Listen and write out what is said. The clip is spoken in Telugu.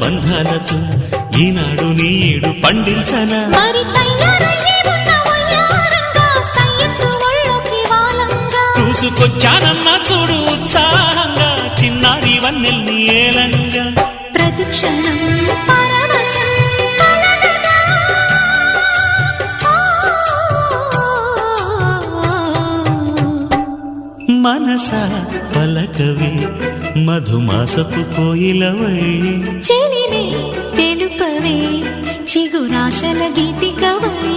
బంధాలతో ఈనాడు నీడు పండించనా చూసుకొచ్చానమ్మా చూడు ఉత్సాహంగా చిన్నారి వన్నెల్ని ఏలంగా ప్రతిక్షణం మనసా పలకవి మధుమాసపు కోయిలవై చెలివే తెలుపవే చిగురాశల గీతికవై